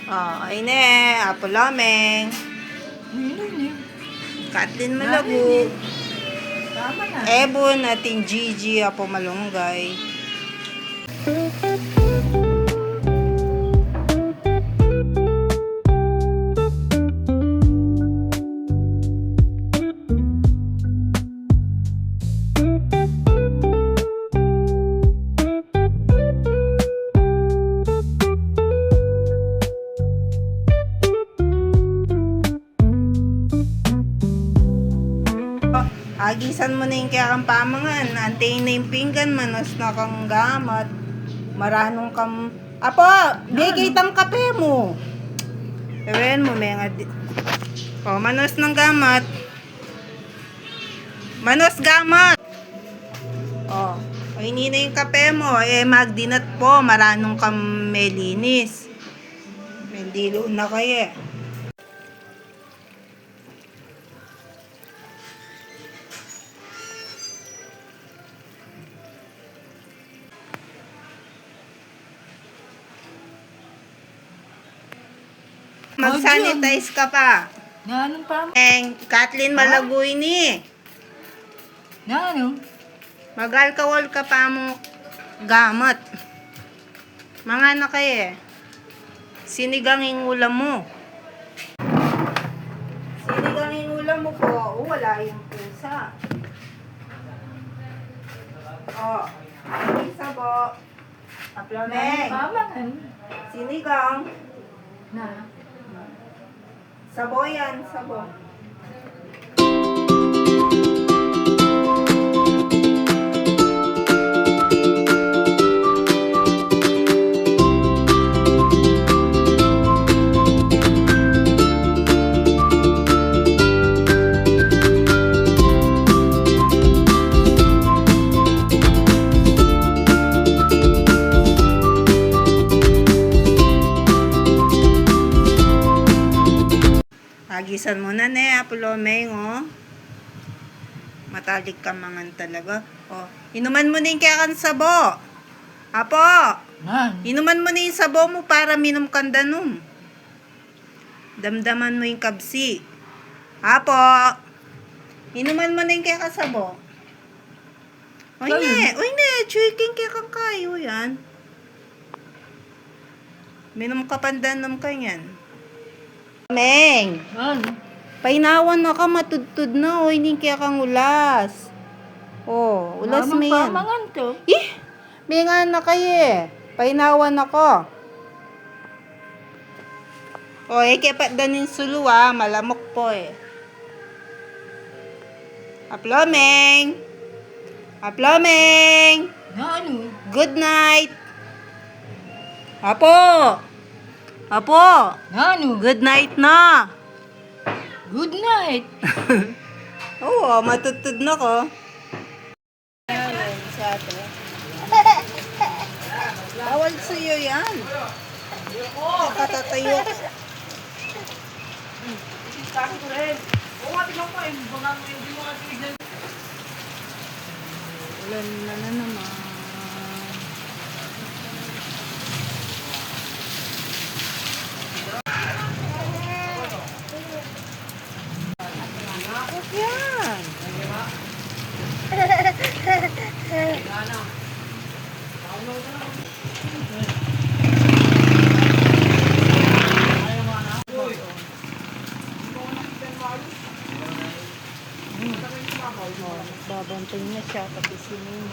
Oh, ay ne, Apolameng. Katlin Malago. Tama na. Ebon ating Gigi Apo Malunggay. Agisan mo na yung kaya kang pamangan. Antayin na yung pinggan, manos na kang gamat. Maranong kang... Apo! Bigay tang kape mo! Ewan mo, may nga... O, manos ng gamat. Manos gamat! O, hindi na yung kape mo. Magdinat po. Maranong kang melinis. Mendilo na kaya. Mag-sanitize ka pa. Nanong pa mo? Kathleen Malagoy ni. Nanong? Mag-alcohol ka pa mo gamot. Mga na kayo eh. Sinigang yung ulam mo. Sinigang yung ulam mo po. Wala yung pusa. Isa po. Aplameng. Pamangan. Sinigang. Na. Sabo yan, sabo. Agisan mo na ne, Apolomeng, oh. Matalik ka mangan talaga. Oh, inuman mo na yung kaya kang sabo. Apo, inuman mo na yung sabo mo para minom kang danom. Damdaman mo yung kabsi. Apo, inuman mo na yung kaya kang sabo. Oy ne, chuiking kaya kang kayo yan. Minom ka pandanom ka yan. Meng, painawan na ka, matudtud na, o hindi kaya kang ulas. Oh, ulas mo yan. Pamangan to. May nga na kayo eh. Painawan ako. O, kepat danin suluwa, malamok po eh. Aplomeng! Aplomeng! Nano? Good night! Apo! Apo! Nano? Good night na! Good night. Oo, matutod na ko. Bawal sa'yo yan. Nakatatayo. Ulan na naman. Yan. Babantay na siya pati si Ming.